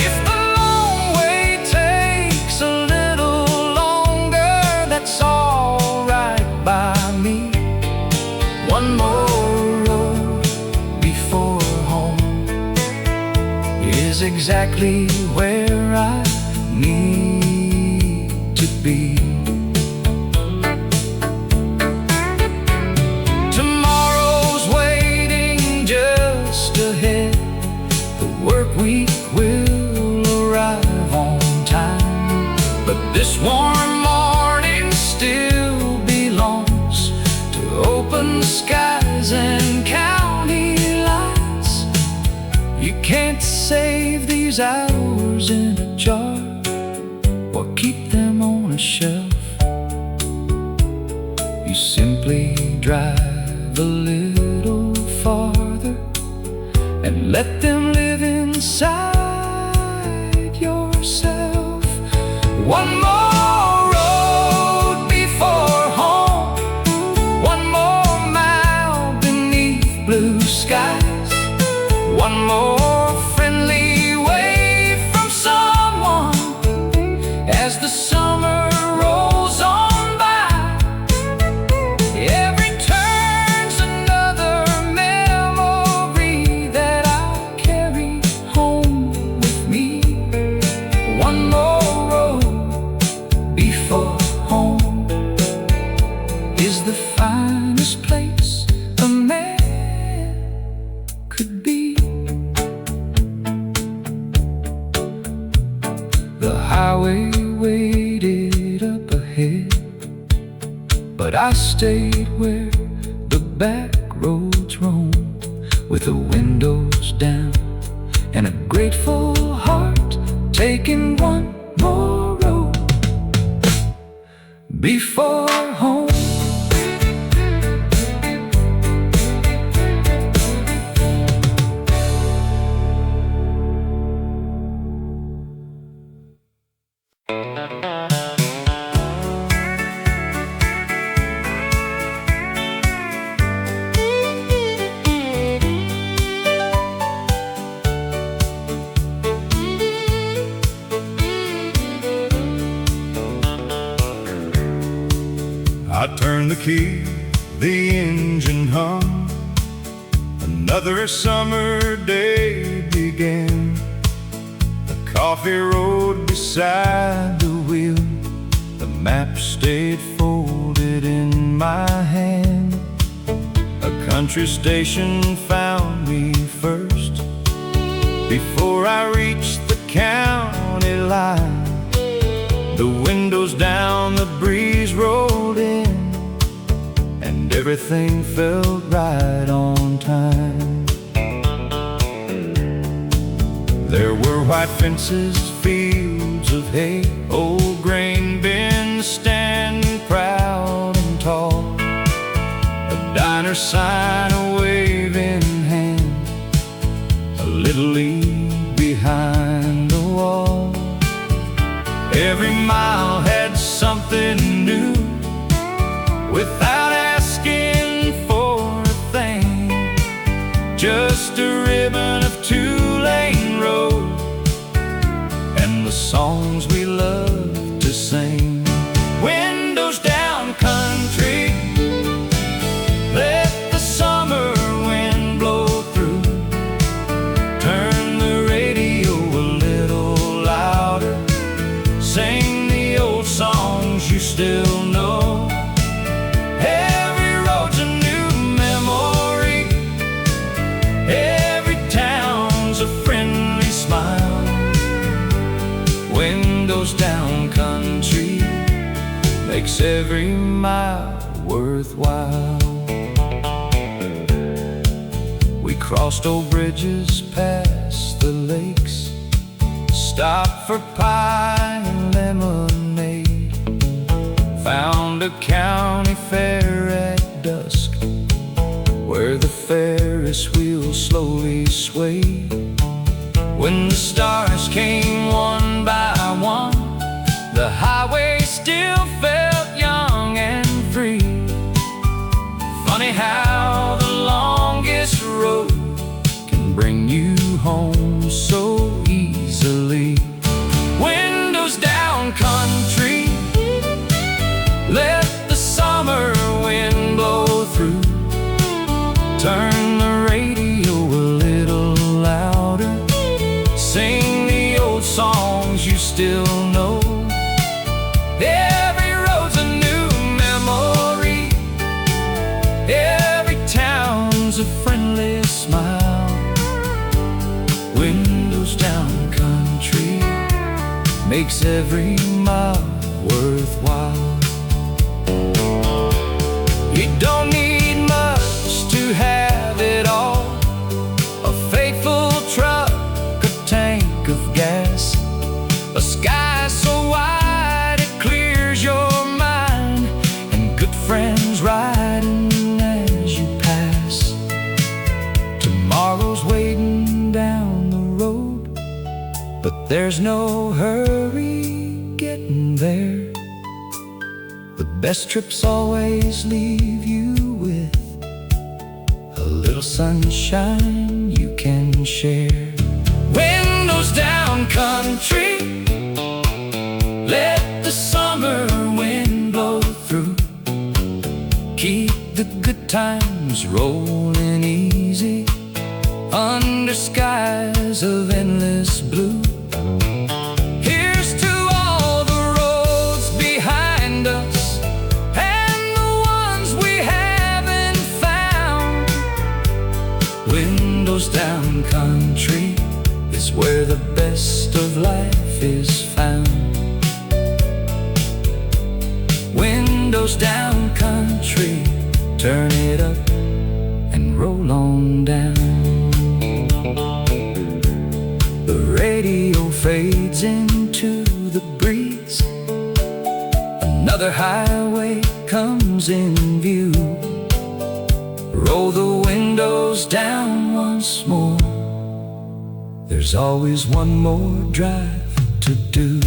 If the long wait takes a little longer, that's all right by me. One more road before home is exactly where I need to be. Tomorrow's waiting just ahead. The work week will arrive on time, but this warm morning still belongs to open skies and county lights. You can't save these hours in a jar or keep them on a shelf. You simply drive a little farther and let them live inside yourself. One more road before home, one more mile beneath blue skies, one more friendly wave from someone as the summer rolls on by. Every turn's another memory that I'll carry home with me. One more road before home is the finest place a man could be. The highway waited up ahead, but I stayed where the back roads roam, with the windows down and a grateful heart, taking one more road before home. I turned the key, the engine hum. Another summer day began. The coffee road beside the wheel, the map stayed folded in my hand. A country station found me first before I reached the county line. The windows down, the breeze rolled in, and everything felt right on time. There were white fences, fields of hay, old grain bins standing proud and tall, a diner sign, a waving hand, a little league behind the wall. Every mile had something new, without asking for a thing, just a ribbon of two-lane road and the songs we loved to sing. Windows down, country, let the summer wind blow through. Turn the radio a little louder, sing the old songs you still know. Every road's a new memory, every town's a friendly smile. Windows down, country, makes every mile worthwhile. We crossed old bridges, past the lakes, stopped for pie and lemonade, found a county fair at dusk, where the Ferris wheel slowly swayed. When the stars came one by one, the highway still felt young and free. Funny how the longest road can bring you home so easily. Windows down, country, let the summer wind blow through. Turn the radio a little louder, sing the old songs you still know. Every road's a new memory, every town's a friendly smile. Windows down, country, makes every mile worthwhile. You don't need much to have it all, a faithful truck, a tank of gas, a sky so wide it clears your mind, and good friends riding as you pass. Tomorrow's waiting down the road, but there's no hurry getting there. The best trips always leave you with a little sunshine you can share. Windows down, country, let the summer wind blow through. Keep the good times rolling easy under skies of endless blue. Here's to all the roads behind us and the ones we haven't found. Windows down, country, is where the best of life is found. Windows down, country, turn it up and roll on down. The radio fades into the breeze, another highway comes in view. Roll the windows down once more, there's always one more drive to do.